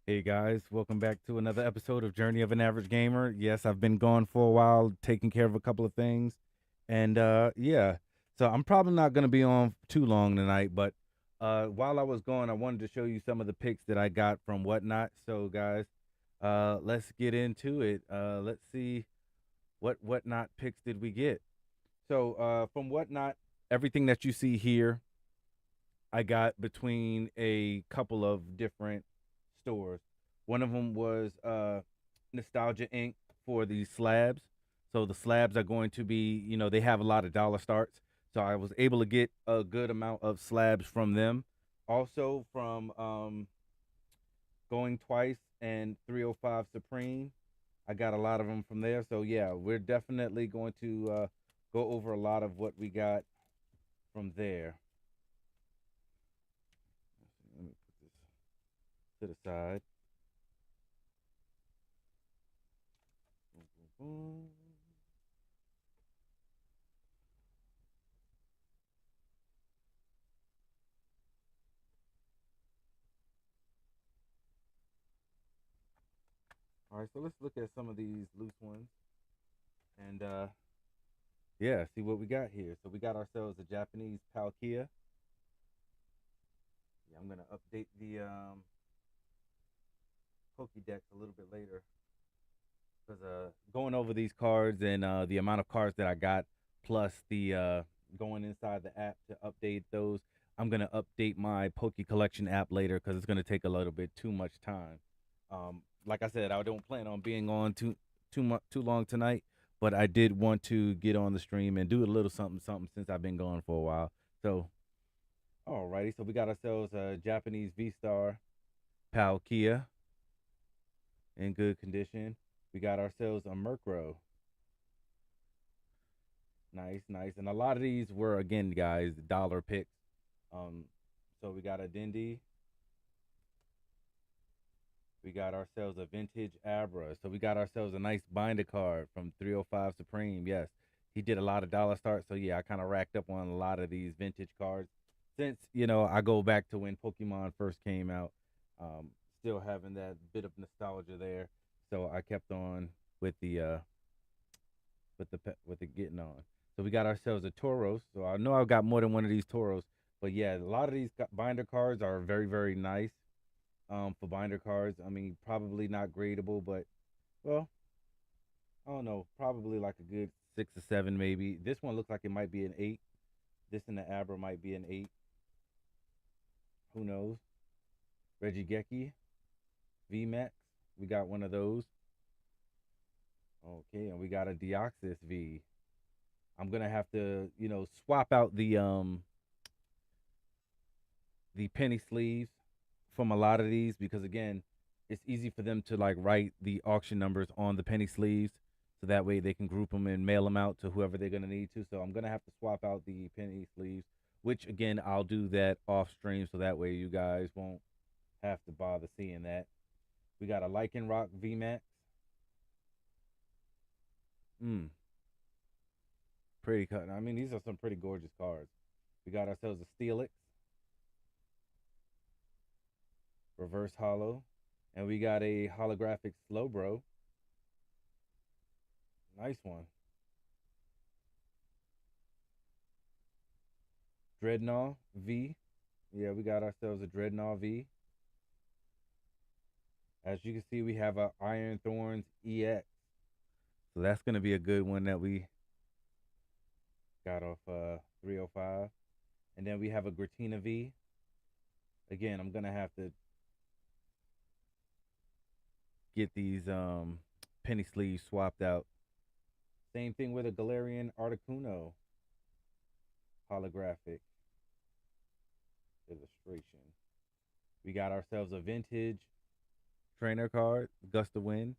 Hey guys, welcome back to another episode of Journey of an Average Gamer. Yes, I've been gone for a while, taking care of a couple of things. And yeah, so I'm probably not going to be on too long tonight, but while I was gone, I wanted to show you some of the picks that I got from Whatnot. So guys, let's get into it. Let's see what Whatnot picks did we get. So from Whatnot, everything that you see here I got between a couple of different stores. One of them was Nostalgia Inc. for the slabs. So the slabs are going to be, they have a lot of dollar starts. So I was able to get a good amount of slabs from them. Also from Going Twice and 305 Supreme. I got a lot of them from there. So yeah, we're definitely going to go over a lot of what we got from there. Let me put this to the side. Boom, boom, boom. All right, so let's look at some of these loose ones and yeah, see what we got here. So we got ourselves a Japanese Palkia. Yeah, I'm gonna update the Pokédex a little bit later because going over these cards and the amount of cards that I got, plus the going inside the app to update those. I'm gonna update my Poke Collection app later because it's gonna take a little bit too much time. Like I said, I don't plan on being on too long tonight, but I did want to get on the stream and do a little something something since I've been gone for a while. So, alrighty, so we got ourselves a Japanese V Star Palkia in good condition. We got ourselves a Murkrow. Nice, nice. And a lot of these were again, guys, dollar picks. Um, so we got a Dindy. We got ourselves a vintage Abra. So we got ourselves a nice binder card from 305 Supreme. Yes, he did a lot of dollar starts. So yeah, I kind of racked up on a lot of these vintage cards since I go back to when Pokemon first came out. Um, Still having that bit of nostalgia there. So I kept on with the with the getting on. So we got ourselves a Tauros. So I know I've got more than one of these Tauros, but yeah, a lot of these binder cards are very nice. For binder cards, I mean, probably not gradable, but well, I don't know, probably like a good 6 or 7 maybe. This one looks like it might be an 8. This in the Abra might be an 8. Who knows? Reggie VMAX. We got one of those. Okay, and we got a Deoxys V. I'm gonna have to, swap out the penny sleeves from a lot of these because again, it's easy for them to like write the auction numbers on the penny sleeves so that way they can group them and mail them out to whoever they're going to need to. So I'm going to have to swap out the penny sleeves, which again, I'll do that off stream so that way you guys won't have to bother seeing that. We got a Lycan Rock VMAX. Mm, pretty cut. I mean, these are some pretty gorgeous cards. We got ourselves a Steelix reverse hollow, and we got a holographic Slowbro. Nice one. Dreadnought V. Yeah, we got ourselves a Dreadnought V. As you can see, we have a Iron Thorns EX. So that's gonna be a good one that we got off 305. And then we have a Gratina V. Again, I'm gonna have to get these penny sleeves swapped out. Same thing with a Galarian Articuno holographic illustration. We got ourselves a vintage trainer card, Gust of Wind,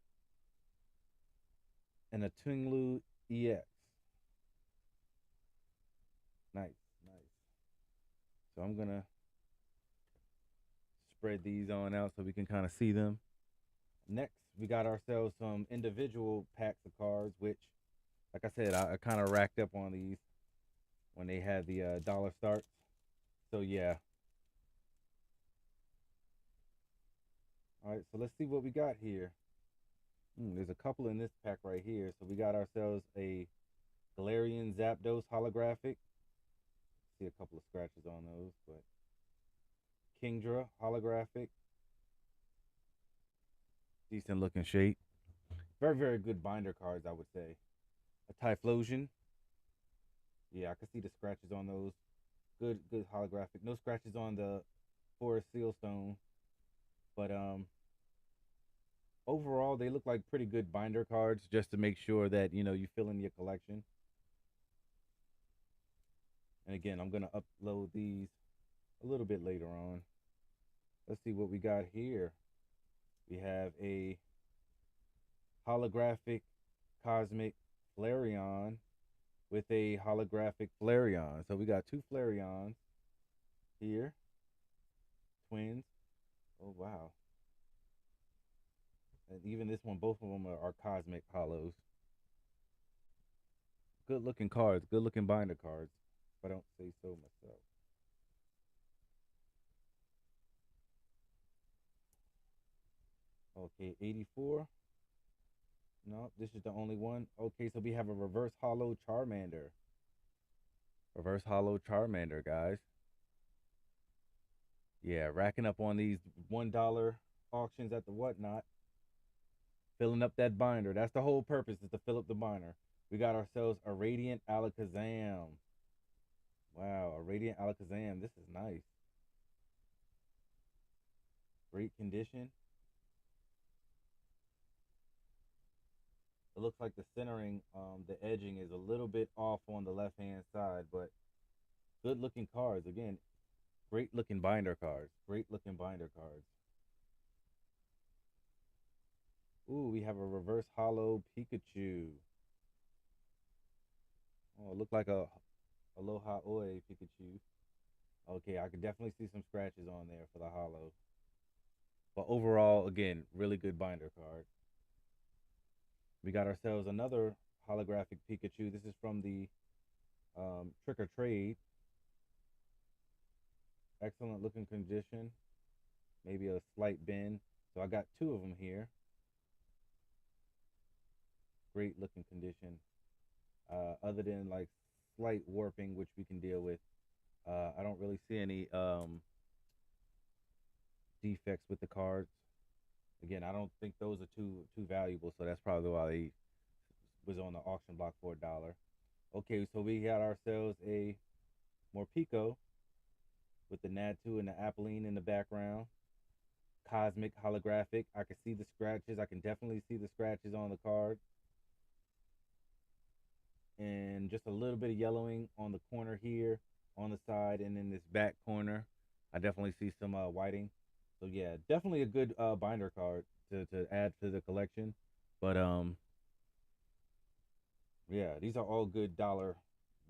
and a Tinglu EX. Nice, nice. So I'm gonna spread these on out so we can kind of see them. Next, we got ourselves some individual packs of cards, which, like I said, I kind of racked up on these when they had the dollar starts. So yeah, All right, so let's see what we got here. There's a couple in this pack right here. So we got ourselves a Galarian Zapdos holographic. See a couple of scratches on those, but Kingdra holographic. Decent looking shape. Very, very good binder cards, I would say. A Typhlosion. Yeah, I can see the scratches on those. Good, good holographic. No scratches on the Forest Sealstone, but overall they look like pretty good binder cards. Just to make sure that you fill in your collection. And again, I'm gonna upload these a little bit later on. Let's see what we got here. We have a holographic Cosmic Flareon with a holographic Flareon. So we got two Flareons here, twins. Oh wow! And even this one, both of them are Cosmic Hollows. Good looking cards, good looking binder cards. If I don't say so myself. Okay, 84. No, this is the only one. Okay, so we have a reverse hollow Charmander. Reverse hollow Charmander, guys. Yeah, racking up on these $1 auctions at the whatnot, filling up that binder. That's the whole purpose, is to fill up the binder. We got ourselves a Radiant Alakazam. Wow, a Radiant Alakazam. This is nice. Great condition. It looks like the centering, the edging is a little bit off on the left hand side, but good looking cards. Again, great looking binder cards. Great looking binder cards. Ooh, we have a reverse hollow Pikachu. Oh, it looked like a Aloha Oi Pikachu. Okay, I could definitely see some scratches on there for the hollow. But overall, again, really good binder card. We got ourselves another holographic Pikachu. This is from the Trick or Trade. Excellent looking condition. Maybe a slight bend. So I got two of them here. Great looking condition. Other than like slight warping, which we can deal with, I don't really see any defects with the cards. Again, I don't think those are too valuable, so that's probably why they was on the auction block for $1. Okay, so we got ourselves a Morpeko with the Natu and the Apolline in the background. Cosmic holographic. I can see the scratches. I can definitely see the scratches on the card. And just a little bit of yellowing on the corner here, on the side, and in this back corner. I definitely see some whiting. So yeah, definitely a good binder card to add to the collection. But yeah, these are all good dollar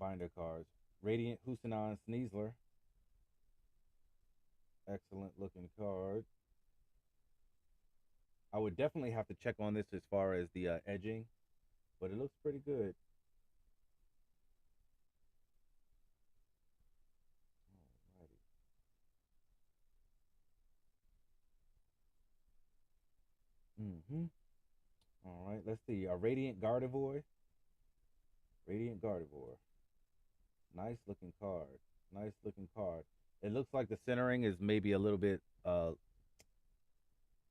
binder cards. Radiant Husanon Sneasler. Excellent looking card. I would definitely have to check on this as far as the edging, but it looks pretty good. Alrighty. Mm-hmm. All right, let's see. A Radiant Gardevoir. Radiant Gardevoir. Nice looking card. Nice looking card. It looks like the centering is maybe a little bit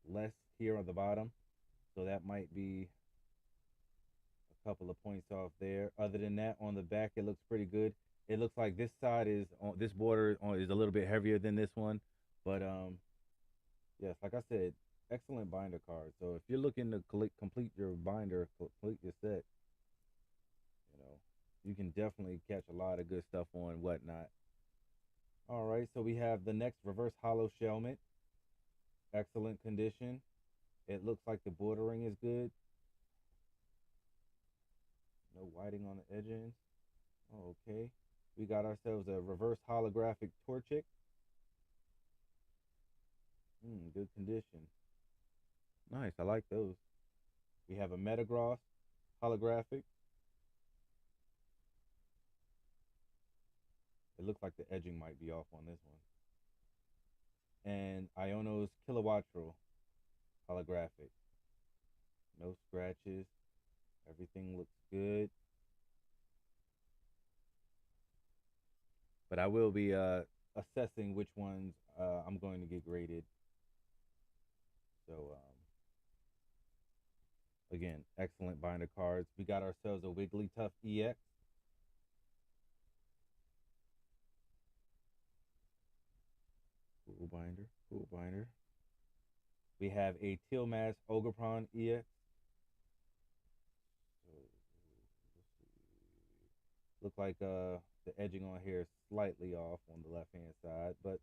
less here on the bottom, so that might be a couple of points off there. Other than that, on the back, it looks pretty good. It looks like this side is on this border is a little bit heavier than this one, but yes, like I said, excellent binder card. So if you're looking to complete your binder, complete your set, you know, you can definitely catch a lot of good stuff on whatnot. All right, so we have the next reverse hollow Shelmet. Excellent condition. It looks like the bordering is good. No whiting on the edges. Oh, okay. We got ourselves a reverse holographic Torchic. Good condition. Nice. I like those. We have a Metagross holographic. It looks like the edging might be off on this one. And Iono's Kilowattrel. holographic. No scratches. Everything looks good. But I will be assessing which ones I'm going to get graded. So again, excellent binder cards. We got ourselves a Wigglytuff EX. Cool binder. Cool binder. We have a Tilmas Ogerpon EX. So, look like the edging on here is slightly off on the left hand side, but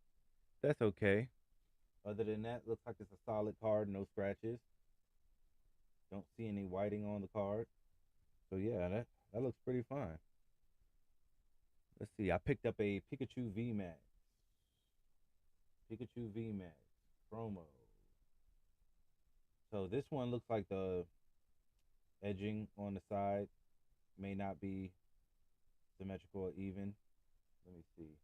that's okay. Other than that, looks like it's a solid card, no scratches. Don't see any whiting on the card. So yeah, that looks pretty fine. Let's see. I picked up a Pikachu VMAX. Pikachu VMAX promo. So this one looks like the edging on the side may not be symmetrical or even. Let me see.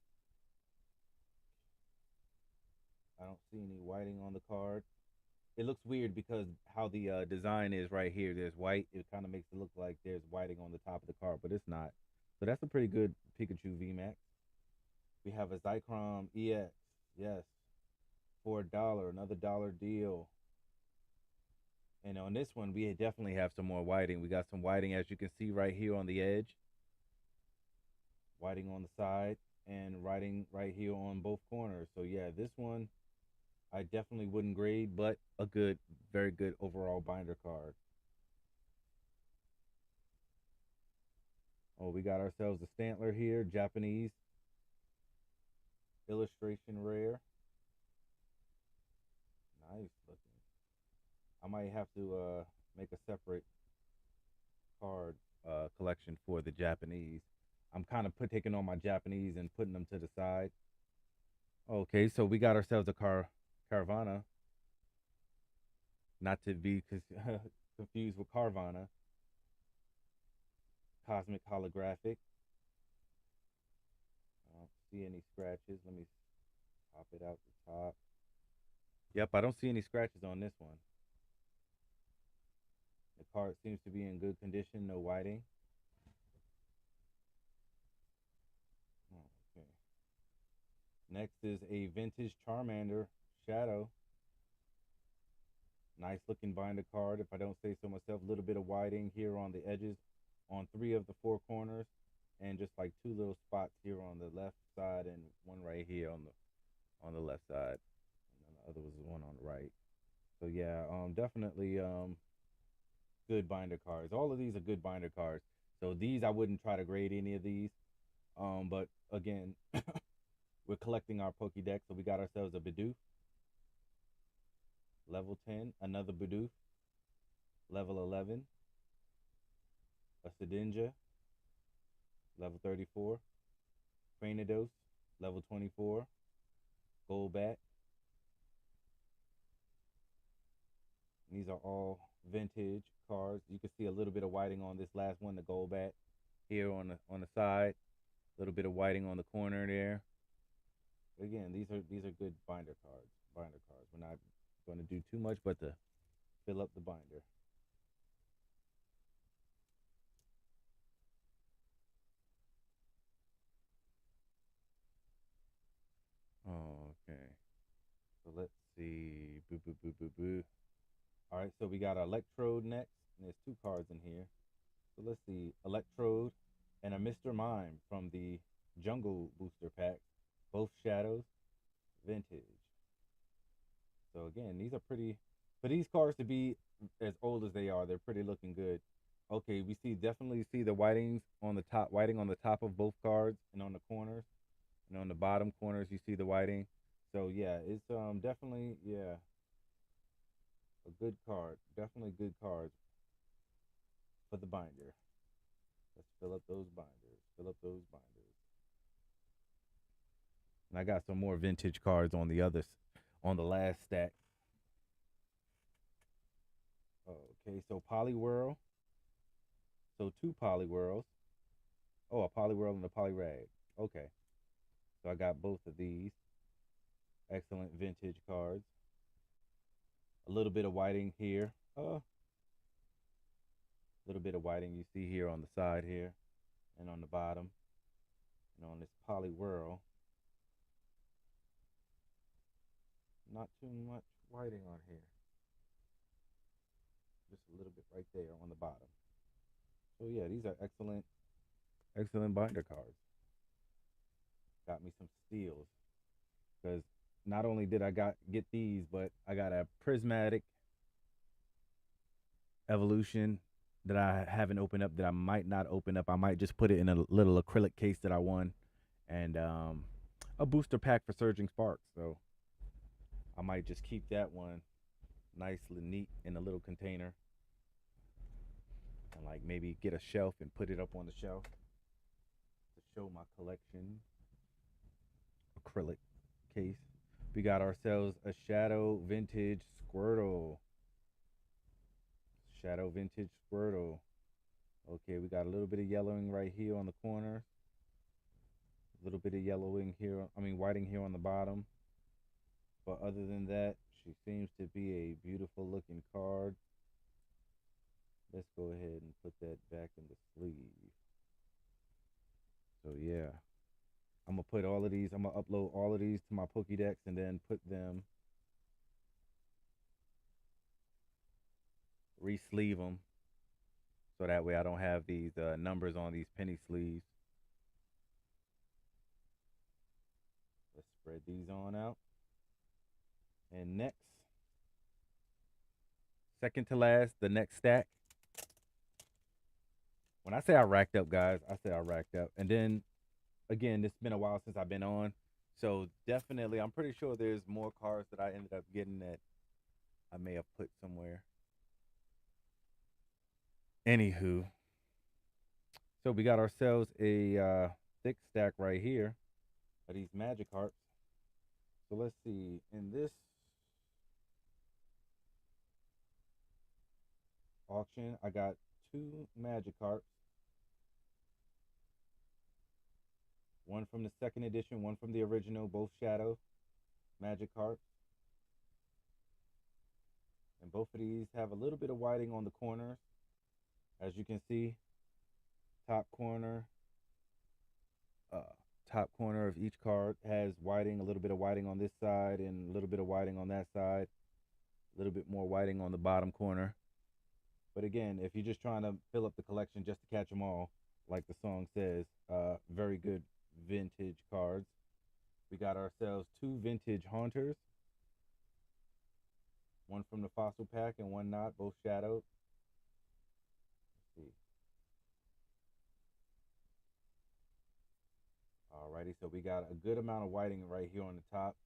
I don't see any whiting on the card. It looks weird because how the design is right here. There's white. It kind of makes it look like there's whiting on the top of the card, but it's not. So that's a pretty good Pikachu VMAX. We have a Zycrom EX. Yes, for $1, another dollar deal. And on this one, we definitely have some more whiting. We got some whiting, as you can see right here on the edge, whiting on the side, and writing right here on both corners. So yeah, this one I definitely wouldn't grade, but a good, very good overall binder card. Oh, we got ourselves a Stantler here, Japanese illustration rare. Nice looking. I might have to make a separate card collection for the Japanese. I'm kind of taking on my Japanese and putting them to the side. Okay, so we got ourselves a Caravana, not to be confused with Carvana. Cosmic holographic. I don't see any scratches. Let me pop it out the top. Yep, I don't see any scratches on this one. The card seems to be in good condition, no whiting. Oh, okay. Next is a vintage Charmander Shadow. Nice looking binder card, if I don't say so myself. A little bit of whiting here on the edges on 3 of the 4 corners, and just like 2 little spots here on the left side and one right here on the left side. And then the other was the one on the right. So yeah, definitely good binder cards. All of these are good binder cards. So these I wouldn't try to grade any of these. But again, we're collecting our Pokédex, so we got ourselves a Bidoof, level 10, another Bidoof, level 11, a Sedinja, level 34, Cranidos, level 24, Golbat. These are all vintage cards. You can see a little bit of whiting on this last one, the Golbat, here on the side. A little bit of whiting on the corner there. Again, these are good binder cards. Binder cards. We're not going to do too much, but to fill up the binder. Oh, okay. So let's see. Boo, boo, boo, boo, boo. All right, so we got Electrode next, and there's 2 cards in here. So let's see. Electrode and a Mr. Mime from the Jungle Booster Pack. Both shadows, vintage. So again, these are pretty, for these cards to be as old as they are, they're pretty looking good. Okay, we see definitely see the whitings on the top, whiting on the top of both cards and on the corners, and on the bottom corners you see the whiting. So yeah, it's definitely, yeah, a good card. Definitely good cards for the binder. Let's fill up those binders. Fill up those binders. And I got some more vintage cards on the others, on the last stack. Okay, so Poliwhirl. So 2 Poliwhirls. Oh, a Poliwhirl and a Poliwag. Okay, so I got both of these. Excellent vintage cards. A little bit of whiting here. A little bit of whiting you see here on the side here and on the bottom. And on this poly whirl, not too much whiting on here. Just a little bit right there on the bottom. So yeah, these are excellent, excellent binder cards. Got me some steals because not only did I get these, but I got a prismatic evolution that I haven't opened up that I might not open up. I might just put it in a little acrylic case that I won, and a booster pack for Surging Sparks. So I might just keep that one nicely neat in a little container, and like maybe get a shelf and put it up on the shelf to show my collection. Acrylic case. We got ourselves a Shadow Vintage Squirtle. Shadow Vintage Squirtle. Okay, we got a little bit of yellowing right here on the corner. A little bit of yellowing here, whiting here on the bottom. But other than that, she seems to be a beautiful looking card. Let's go ahead and put that back in the sleeve. So yeah, I'm gonna put all of these. I'm gonna upload all of these to my Pokédex and then put them, re-sleeve them, so that way I don't have these numbers on these penny sleeves. Let's spread these on out. And next, second to last, the next stack. When I say I racked up, guys, I say I racked up. And then again, it's been a while since I've been on. So definitely, I'm pretty sure there's more cards that I ended up getting that I may have put somewhere. Anywho, so we got ourselves a thick stack right here of these Magikarps. So let's see. In this auction, I got two Magikarps. One from the second edition, one from the original, both Shadow Magikarps. And both of these have a little bit of whiting on the corners. As you can see, top corner, uh, top corner of each card has whiting, a little bit of whiting on this side and a little bit of whiting on that side, a little bit more whiting on the bottom corner. But again, if you're just trying to fill up the collection just to catch them all, like the song says, very good vintage cards. We got ourselves two vintage Haunters, one from the fossil pack and one not, both shadowed. Let's see. Alrighty, so we got a good amount of whiting right here on the top,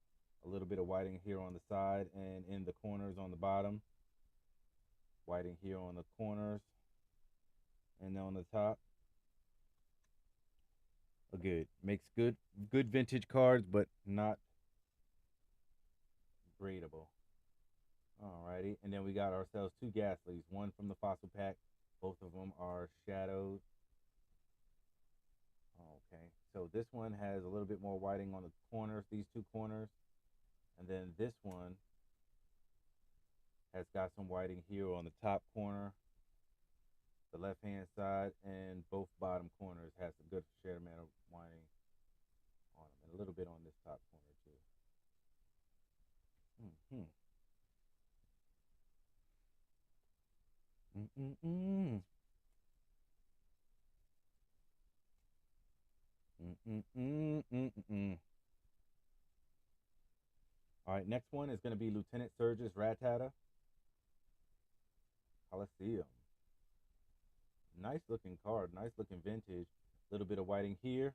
a little bit of whiting here on the side and in the corners on the bottom, whiting here on the corners and on the top. Good, makes good vintage cards, but not gradable. Alrighty, and then we got ourselves two Gastlys, one from the fossil pack. Both of them are shadowed. Okay, so this one has a little bit more whiting on the corners, these two corners, and then this one has got some whiting here on the top corner, the left hand side, and both bottom corners has a good share amount of whiting on them, and a little bit on this top corner too. Mm-hmm. Mm-mm-mm. Mm-mm-mm-mm-mm. All right, next one is going to be Lieutenant Surge's Rattata Coliseum. Nice looking card, nice looking vintage. A little bit of whiting here,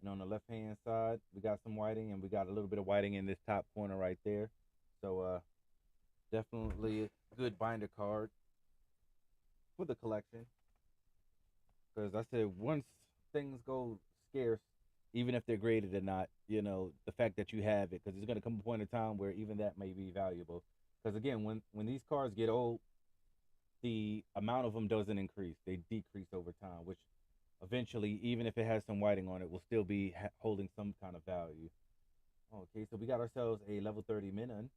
and on the left hand side, we got some whiting, and we got a little bit of whiting in this top corner right there. So, definitely a good binder card for the collection. Because I said once things go scarce, even if they're graded or not, the fact that you have it, because there's going to come a point in time where even that may be valuable. Because again, when these cards get old, the amount of them doesn't increase; they decrease over time, which eventually, even if it has some whiting on it, will still be holding some kind of value. Okay, so we got ourselves a level 30 Minun.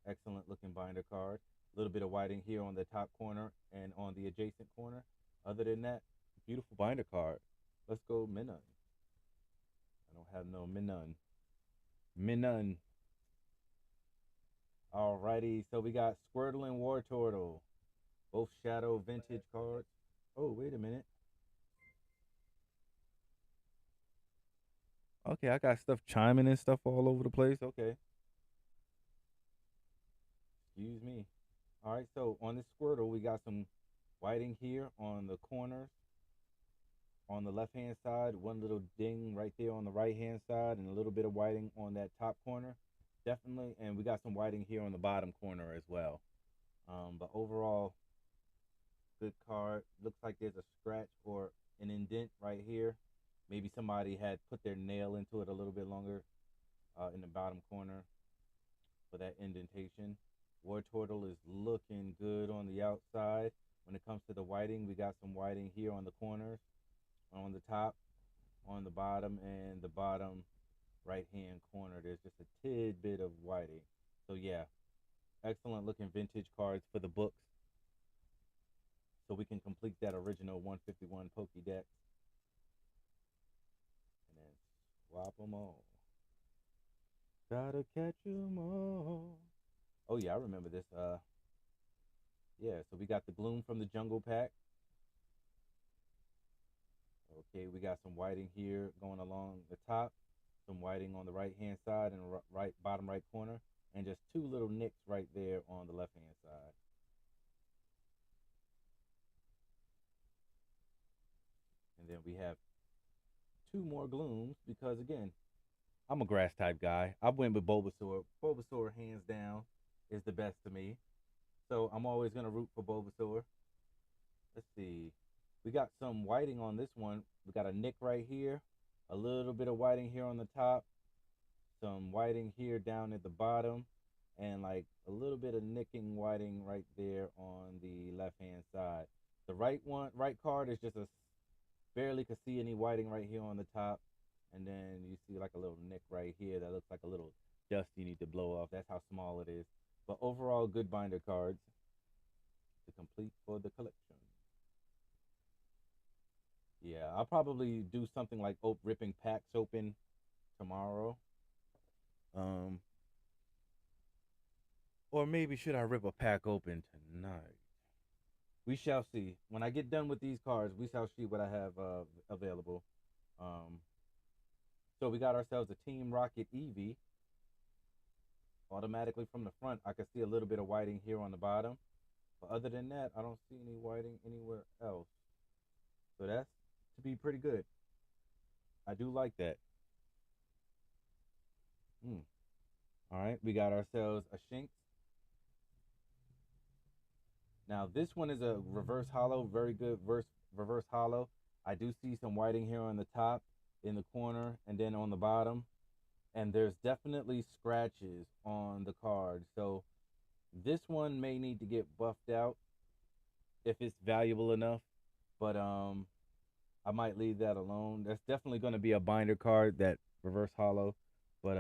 Excellent looking binder card. A little bit of whiting here on the top corner and on the adjacent corner. Other than that, beautiful binder card. Let's go Minun. I don't have no Minun. Minun. Alrighty, so we got Squirtle and Wartortle. Both Shadow vintage cards. Oh, wait a minute. Okay, I got stuff chiming and stuff all over the place. Okay. Excuse me. All right, so on this Squirtle, we got some whiting here on the corners on the left hand side, one little ding right there on the right hand side, and a little bit of whiting on that top corner. Definitely, and we got some whiting here on the bottom corner as well. But overall, good card. Looks like there's a scratch or an indent right here. Maybe somebody had put their nail into it a little bit longer in the bottom corner for that indentation. Wartortle is looking good on the outside. When it comes to the whiting, we got some whiting here on the corners, on the top, on the bottom, and the bottom right hand corner. There's just a tidbit of whiting. So yeah, excellent looking vintage cards for the books. So we can complete that original 151 Pokédex and then swap them all. Gotta catch 'em all. Oh yeah, I remember this. Yeah. So we got the Gloom from the Jungle Pack. Okay, we got some whiting here going along the top, some whiting on the right hand side and right bottom right corner, and just two little nicks right there on the left hand side. And then we have two more Glooms because again, I'm a grass type guy. I went with Bulbasaur. Bulbasaur, hands down, is the best to me. So I'm always gonna root for Bulbasaur. Let's see. We got some whiting on this one. We got a nick right here, a little bit of whiting here on the top, some whiting here down at the bottom, and like a little bit of nicking whiting right there on the left hand side. The right card is just a barely could see any whiting right here on the top, and then you see like a little nick right here that looks like a little dust you need to blow off. That's how small it is. But overall, good binder cards to complete for the collection. Yeah, I'll probably do something like ripping packs open tomorrow. Um, or maybe should I rip a pack open tonight? We shall see. When I get done with these cards, we shall see what I have available. Um, so we got ourselves a Team Rocket Eevee. Automatically from the front, I can see a little bit of whiting here on the bottom. But other than that, I don't see any whiting anywhere else. So that's to be pretty good. I do like that. Mm. All right, we got ourselves a Shinx. Now this one is a reverse hollow, very good reverse hollow. I do see some whiting here on the top, in the corner, and then on the bottom. And there's definitely scratches on the card. So this one may need to get buffed out if it's valuable enough. But I might leave that alone. That's definitely going to be a binder card, that reverse hollow. But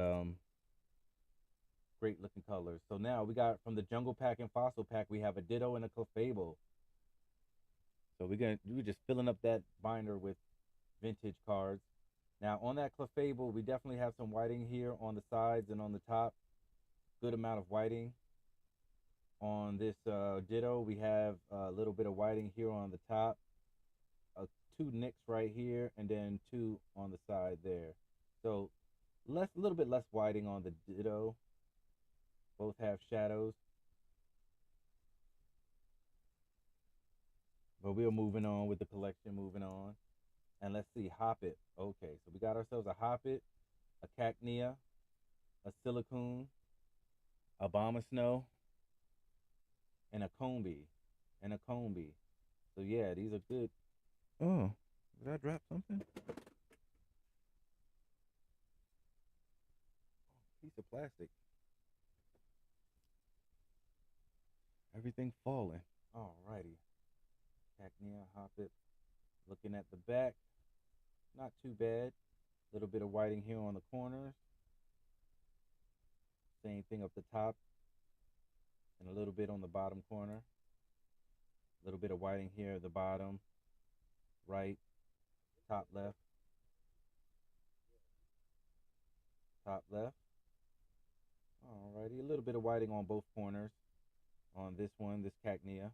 great looking colors. So now we got from the Jungle Pack and Fossil Pack, we have a Ditto and a Clefable. So we're just filling up that binder with vintage cards. Now on that Clefable, we definitely have some whiting here on the sides and on the top. Good amount of whiting. On this Ditto, we have a little bit of whiting here on the top, two nicks right here, and then two on the side there. So a little bit less whiting on the Ditto. Both have shadows. But we're moving on with the collection, moving on. And let's see, Hoppip. Okay, so we got ourselves a Hoppip, a Cacnea, a Silicone, a Abomasnow, and a Combee. And a Combee. So yeah, these are good. Oh, did I drop something? Piece of plastic. Everything falling. Alrighty. Cacnea, Hoppip. Looking at the back, not too bad. A little bit of whiting here on the corners. Same thing up the top. and a little bit on the bottom corner. A little bit of whiting here at the bottom, right, top left, top left. Alrighty, a little bit of whiting on both corners on this one, this cacnea.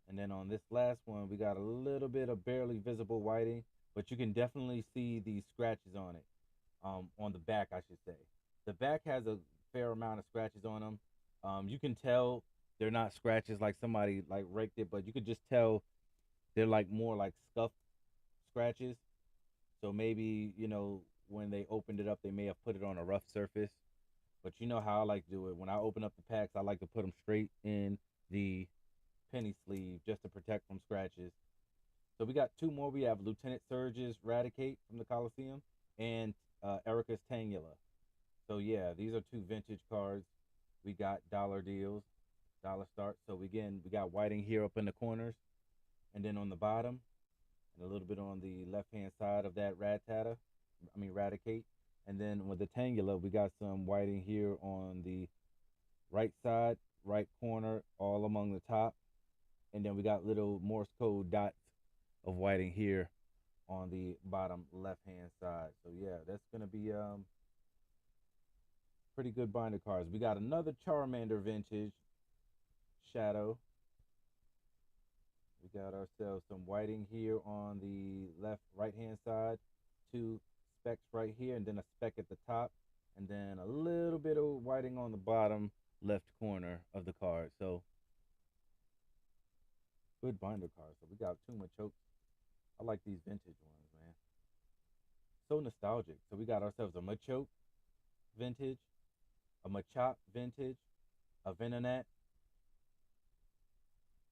And then on this last one, we got a little bit of barely visible whiting, but you can definitely see these scratches on it. On the back, I should say. The back has a fair amount of scratches on them. You can tell they're not scratches like somebody like raked it, but you could just tell they're like more like scuff scratches. So maybe, when they opened it up, they may have put it on a rough surface. But you know how I like to do it. When I open up the packs, I like to put them straight in the penny sleeve just to protect from scratches. So we got two more. We have Lieutenant Surge's Radicate from the Coliseum and Erica's Tangula. So yeah, these are two vintage cards. We got dollar deals, dollar start. So again, we got whiting here up in the corners, and then on the bottom, and a little bit on the left hand side of that Radicate. And then with the Tangula, we got some whiting here on the right side, right corner, all along the top. And then we got little Morse code dots of whiting here on the bottom left hand side. So yeah, that's gonna be pretty good binder cards. We got another Charmander vintage shadow. We got ourselves some whiting here on the left right hand side, two specks right here, and then a speck at the top, and then a little bit of whiting on the bottom left corner of the card. So good binder cards. So we got two Machoke. I like these vintage ones, man. So nostalgic. So we got ourselves a Machoke vintage, a Machop vintage, a Venonat,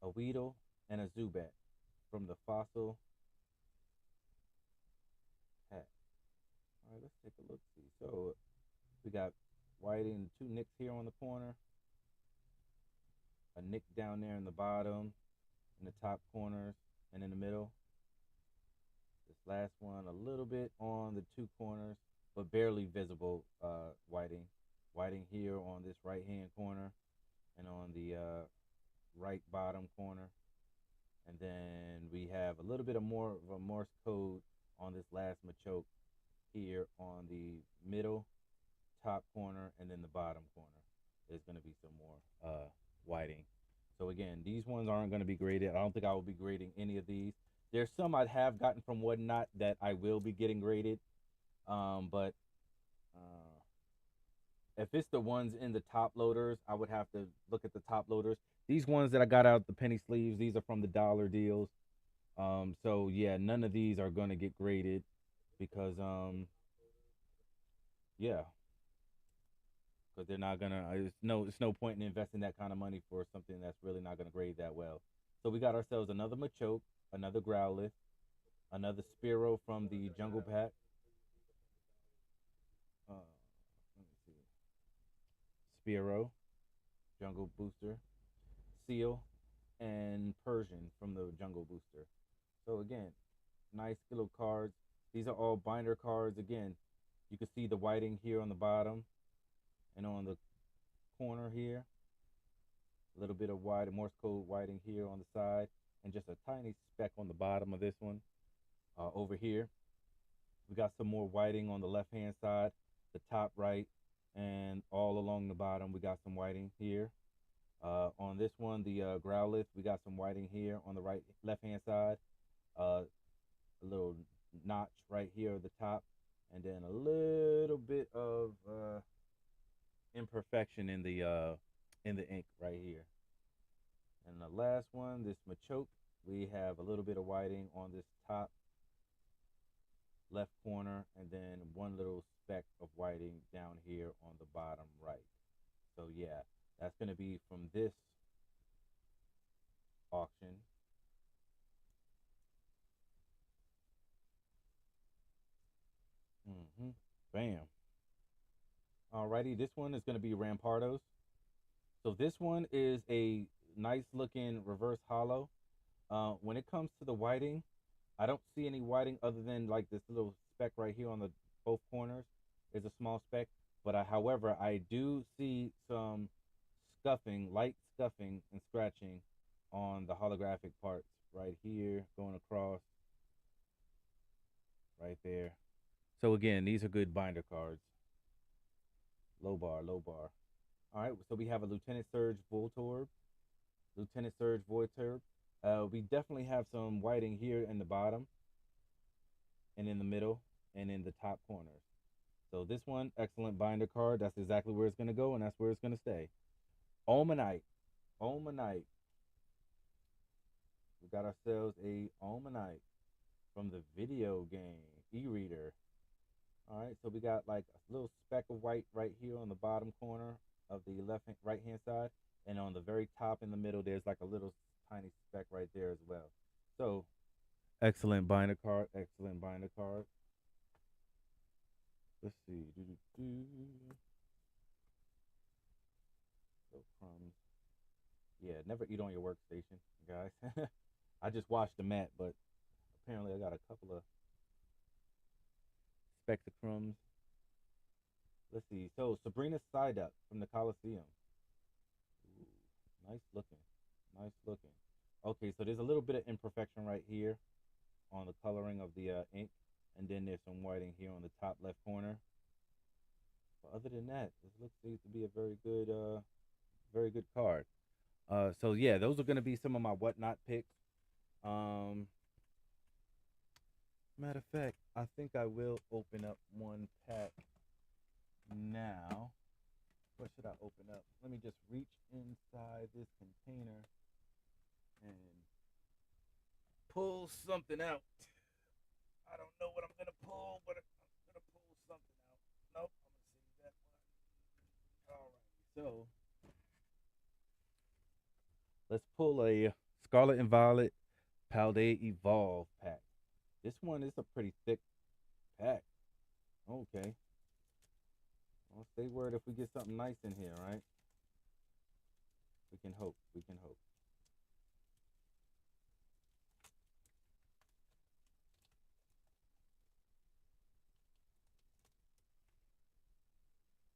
a Weedle, and a Zubat from the Fossil pack. All right, let's take a look. See, so we got whiting, two nicks here on the corner, a nick down there in the bottom, in the top corners, and in the middle. This last one, a little bit on the two corners, but barely visible whiting. Whiting here on this right hand corner and on the right bottom corner. And then we have a little bit of more of a Morse code on this last Machoke here on the middle, top corner, and then the bottom corner. There's going to be some more whiting. So again, these ones aren't going to be graded. I don't think I will be grading any of these. There's some I have gotten from Whatnot that I will be getting graded. But if it's the ones in the top loaders, I would have to look at the top loaders. These ones that I got out the penny sleeves, these are from the dollar deals. So yeah, none of these are gonna get graded because yeah, because they're not gonna. It's no point in investing that kind of money for something that's really not gonna grade that well. So we got ourselves another Machoke, another Growlithe, another Spearow from the Jungle Pack. Let me see, Spearow, Jungle Booster, Seal, and Persian from the Jungle Booster. So again, nice little cards. These are all binder cards. Again, you can see the whiting here on the bottom and on the corner here. A little bit of white, Morse code whiting here on the side, and just a tiny speck on the bottom of this one. Over here, we got some more whiting on the left hand side, the top right, and all along the bottom. We got some whiting here. On this one, the Growlithe, we got some whiting here on the right, left hand side. A little notch right here at the top, and then a little bit of imperfection in the ink right here. And the last one, this Machoke, we have a little bit of whiting on this top left corner, and then one little speck of whiting down here on the bottom right. So yeah, that's going to be from this auction. Bam. Alrighty, this one is going to be Rampardos. So this one is a nice looking reverse hollow. When it comes to the whiting, I don't see any whiting other than like this little speck right here on the both corners is a small speck. But however, I do see some scuffing, light scuffing and scratching on the holographic parts right here, going across right there. So again, these are good binder cards. Low bar, low bar. All right, so we have a Lieutenant Surge Voltorb, Lieutenant Surge Voltorb. We definitely have some whiting here in the bottom and in the middle and in the top corners. So this one, excellent binder card. That's exactly where it's going to go, and that's where it's going to stay. Omanite. Omanite. We got ourselves a Omanite from the video game e-reader. All right, so we got like a little speck of white right here on the bottom corner of the right hand side, and on the very top in the middle, there's like a little tiny speck right there as well. So excellent binder card, excellent binder card. Let's see. So crumbs. Yeah, never eat on your workstation, guys. I just washed the mat, but apparently I got a couple of specks of crumbs. Let's see. So Sabrina Psyduck from the Coliseum. Ooh, nice looking. Nice looking. Okay, so there's a little bit of imperfection right here on the coloring of the ink, and then there's some whiting here on the top left corner. But other than that, this looks to be a very good card. So yeah, those are gonna be some of my whatnot picks. Um, Matter of fact, I think I will open up one pack now. What should I open up? Let me just reach inside this container and pull something out. I don't know what I'm gonna pull, but I'm gonna pull something out. Nope, I'm gonna save that one. All right, so let's pull a Scarlet and Violet Paldea Evolve pack. This one is a pretty thick pack. Okay. Well, stay word if we get something nice in here, right? We can hope. We can hope.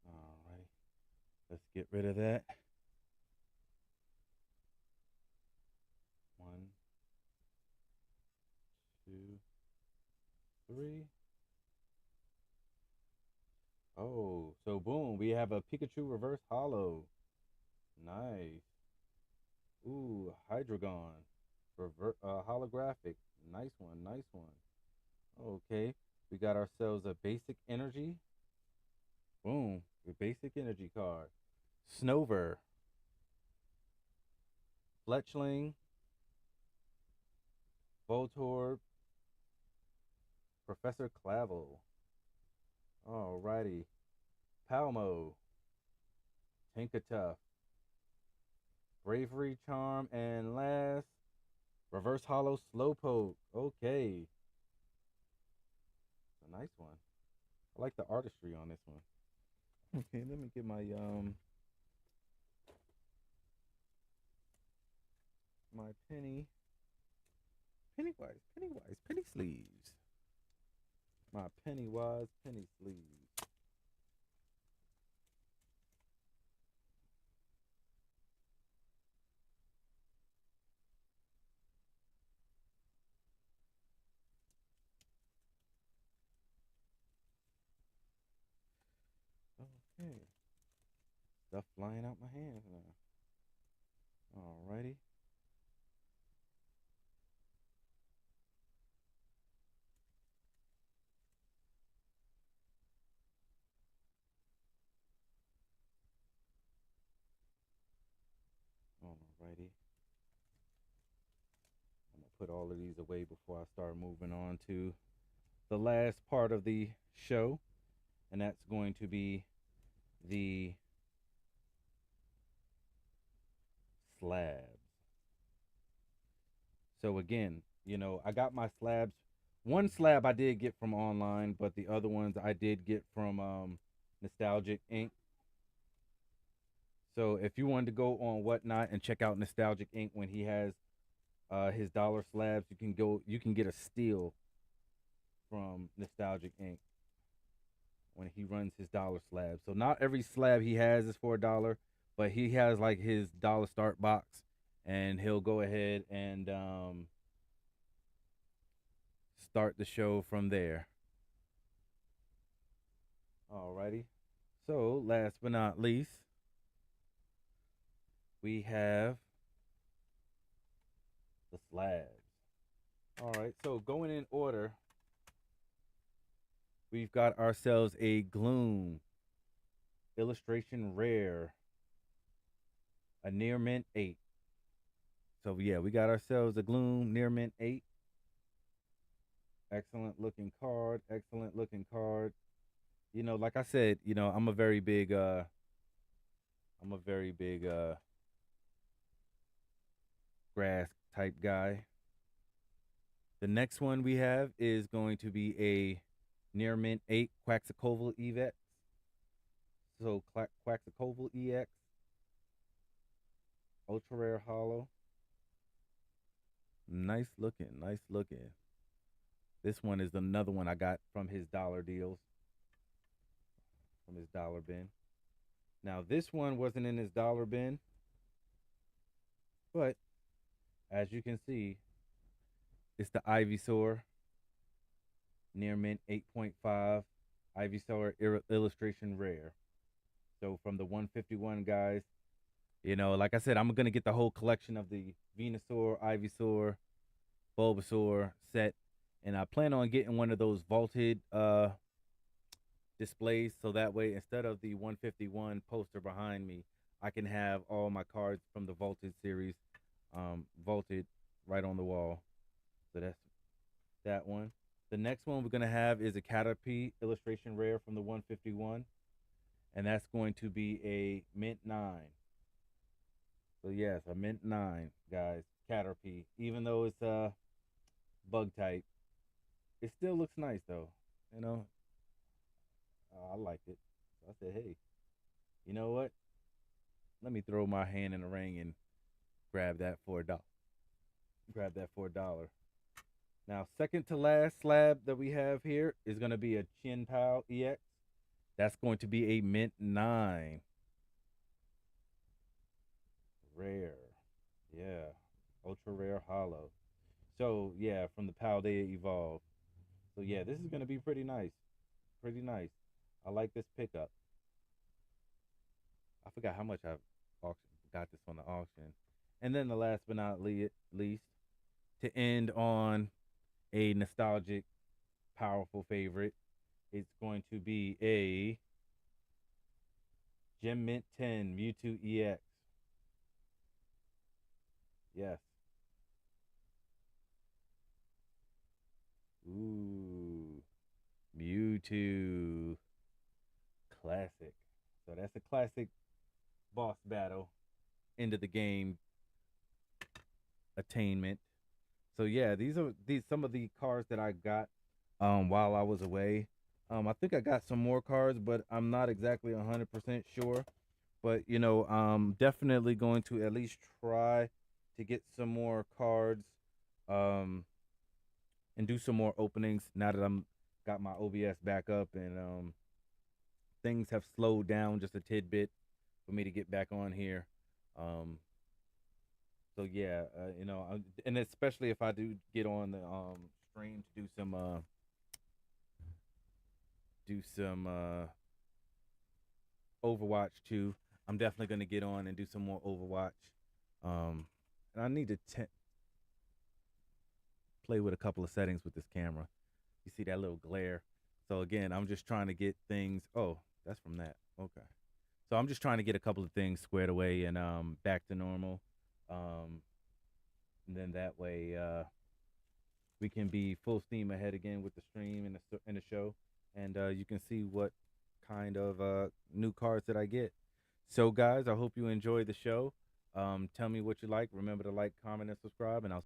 All right. Let's get rid of that. One, two, three. Oh, so boom, we have a Pikachu Reverse Hollow. Nice. Ooh, Hydreigon. Holographic. Nice one, nice one. Okay, we got ourselves a Basic Energy. Boom, the Basic Energy card. Snover. Fletchling. Voltorb. Professor Clavel. Alrighty. Palmo. Tinkatuff. Bravery Charm, and last, Reverse Hollow Slowpoke. Okay. It's a nice one. I like the artistry on this one. Okay, let me get my penny sleeves. My Pennywise penny sleeves. Okay. Stuff flying out my hands now. Alrighty. Alrighty. I'm gonna put all of these away before I start moving on to the last part of the show, and that's going to be the slabs. So again, I got my slabs. One slab I did get from online, but the other ones I did get from Nostalgic Ink. So if you wanted to go on Whatnot and check out Nostalgic Ink when he has his dollar slabs, you can get a steal from Nostalgic Ink when he runs his dollar slab. So not every slab he has is for $1, but he has like his dollar start box, and he'll go ahead and start the show from there. Alrighty. So last but not least, we have the slabs. All right. So going in order, we've got ourselves a Gloom illustration rare, a near mint 8. So yeah, we got ourselves a Gloom near mint 8. Excellent looking card. Excellent looking card. Like I said, I'm a very big grass type guy. The next one we have is going to be a near mint 8 Quaxacoval EX. So Quaxacoval EX, ultra rare hollow. Nice looking, nice looking. This one is another one I got from his dollar deals, from his dollar bin. Now, this one wasn't in his dollar bin, but as you can see, it's the Ivysaur near mint 8.5 Ivysaur illustration rare. So from the 151 guys, like I said, I'm gonna get the whole collection of the Venusaur, Ivysaur, Bulbasaur set, and I plan on getting one of those vaulted displays, so that way instead of the 151 poster behind me, I can have all my cards from the vaulted series vaulted right on the wall. So that's that one. The next one we're gonna have is a Caterpie illustration rare from the 151, and that's going to be a mint 9. So yes, a mint 9, guys. Caterpie. Even though it's a bug type, it still looks nice though. You know, I liked it. So I said, hey, you know what? Let me throw my hand in the ring and grab that for a dollar. Grab that for a dollar. Now, second to last slab that we have here is going to be a Chien-Pao EX. That's going to be a mint 9. Rare. Yeah. Ultra rare hollow. So, yeah, from the Paldea Evolve. So, yeah, this is going to be pretty nice. Pretty nice. I like this pickup. I forgot how much I got this on the auction. And then the last but not least, to end on a nostalgic, powerful favorite, it's going to be a Gem Mint 10 Mewtwo EX. Yes. Ooh. Mewtwo. Classic. So that's a classic boss battle, end of the game attainment. So yeah, these are some of the cards that I got while I was away. I think I got some more cards, but I'm not exactly 100% sure. But definitely going to at least try to get some more cards, um, and do some more openings now that I'm got my OBS back up, and things have slowed down just a tidbit for me to get back on here. Um, so yeah, and especially if I do get on the stream to do some Overwatch too. I'm definitely gonna get on and do some more Overwatch. And I need to play with a couple of settings with this camera. You see that little glare? So again, I'm just trying to get things. Oh, that's from that. Okay. So I'm just trying to get a couple of things squared away and back to normal. Um, and then that way we can be full steam ahead again with the stream and the show, and you can see what kind of new cards that I get. So guys, I hope you enjoy the show. Tell me what you like. Remember to like, comment, and subscribe, and I'll